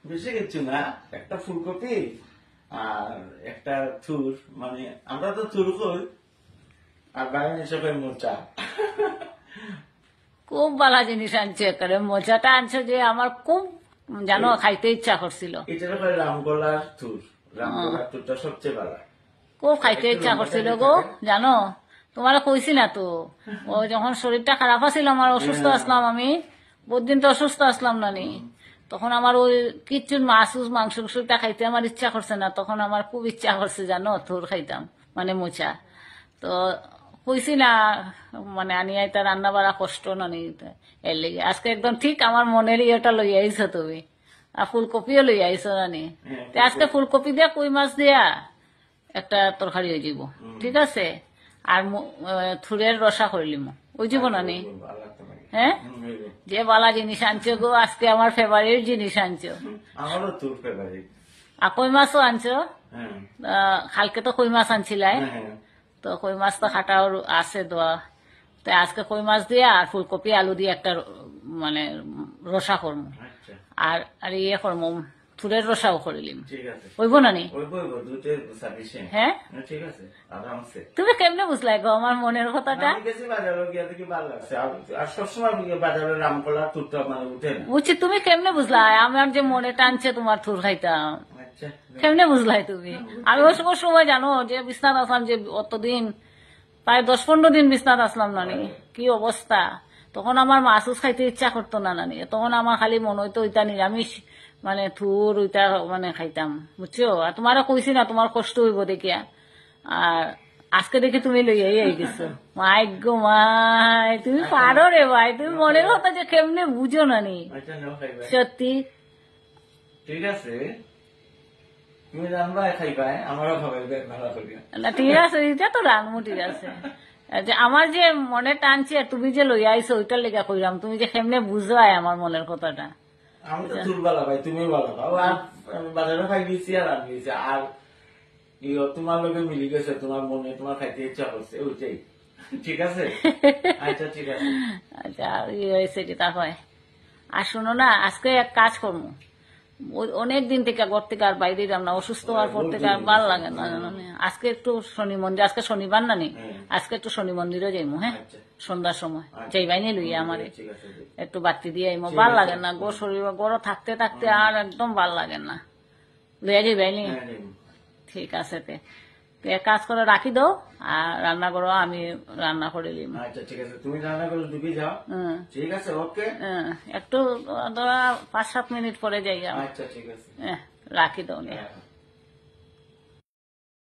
বেশি কিছু না, একটা ফুলকপি আর একটা থুর, মানে আমরা তো থুর কই আর বাগান হিসেবে মোচা। খুব ভালো জিনিস আনছো, একেবারে মোচাটা আনছো যে আমার খুব জানো খাইতে ইচ্ছা করছিল। এটার রামগোলার থুর, রামগোলার থুরটা সবচেয়ে ভালো, খুব খাইতে ইচ্ছা করছিল গো। জানো তোমার কইছি না তো, ও যখন শরীরটা খারাপ আছিল আমার, অসুস্থ আসলাম আমি, বহুদিন তো অসুস্থ আসলাম নানি, তখন আমার ওই কিচ্ছু মাছ মাংস খাইতে আমার ইচ্ছা করছে না, তখন আমার খুব ইচ্ছা করছে জানো থুর খাইতাম, মানে মোচা। তো কইছি না মানে আনিয়াই তার রান্না বাড়া কষ্ট নানি, এর লেগে আজকে একদম ঠিক আমার মনের ইয়েটা লই আইছো তুমি, আর ফুলকপিও লই আইছো নানি। আজকে ফুলকপি দিয়া কই মাছ দিয়া একটা তরকারি হয়ে যাব, ঠিক আছে? আর থুরের রসা করিলিম ওই যাব নানি। হ্যাঁ, যে বালা জিনিস আনছো গো, আজকে আমার ফেভারিট জিনিস আনছো। আমারও তোর ফেভারিট। আর কই মাছও আনছো, কালকে তো কই মাছ আনছিলাই, তো কই মাছ তো খাটাও আছে দোয়া, তো আজকে কই মাছ দিয়ে আর ফুলকপি আলু দিয়ে একটা মানে রসা করবো, আর আর ইয়ে করবো থুরের রসাও করিলিম, হইব নানি? হ্যাঁ, তুমি কেমনে বুঝলাই গো আমার মনের কথাটা? বুঝছি, তুমি কেমনে বুঝলাই আমার যে মনে টানছে তোমার থুর খাইতাম? কেমনে বুঝলাই তুমি? আমি ওই সময় জানো যে বিছনাথ আসলাম, যে অতদিন প্রায় 10-15 দিন বিছনাথ আসলাম নানি, কি অবস্থা, তখন আমার মাছ খাইতে ইচ্ছা করতো না নানি, তখন আমার খালি মনে হইতো ওইটা নিরামিষ মানে থুর ওইটা মানে খাইতাম, বুঝছো? আর তোমারও কইছি না তোমার কষ্ট হইব দেখিয়া, আর আজকে দেখি তুমি লইয়াই গেছো। মাই গো মাই, তুমি পারো রে ভাই, তুমি মনের কথা যে কেমনে বুঝো নানি, সত্যি। ঠিক আছে, তুমি রান্না খাইবা, আমারও খাবার ভালো করিয়া না, ঠিক আছে, এটা তো রানমু, ঠিক আছে। যে আমার যে মনে টানছে তুমি যে লইয়া আইছো ওইটার লেগা কইরাম, তুমি যে কেমনে বুঝো আমার মনের কথাটা। আমি তো তুল ভালো ভাই, তুমি ভালো পাও, আর বাজারে খাই দিয়েছি আর আমি দিয়েছি, আর তোমার লোকে মিলি গেছে, তোমার মনে তোমার খাইতে ইচ্ছা করছে ওইটাই, ঠিক আছে? আচ্ছা ঠিক আছে, আচ্ছা ইয়ে হয়েছে যেটা হয়। আর শোনো না, আজকে এক কাজ করবো, অনেক দিন থেকে ঘর থেকে আর বাইরে যাম না, অসুস্থ হওয়ার পর থেকে আর ভালো লাগে না। আজকে একটু শনি মন্দির, আজকে শনিবার নানি, আজকে একটু শনি মন্দিরও যাইমু। হ্যাঁ, সন্ধ্যার সময় যাইবাই নি লইয়া আমারে একটু বাতি দিয়ে আইমো, ভাল লাগে না গো, শরীর গড় থাকতে থাকতে আর একদম ভাল লাগে না, লইয়া যাইবাই নি? ঠিক আছে, এক কাজ করে রাখি দাও, আর রান্না করো, আমি রান্না করে দিই। আচ্ছা ঠিক আছে, তুমি রান্না করে ডুবি যাও, ঠিক আছে? ওকে, একটু ধরা 5-7 মিনিট পরে যাই। আচ্ছা ঠিক আছে, রাখি দাও।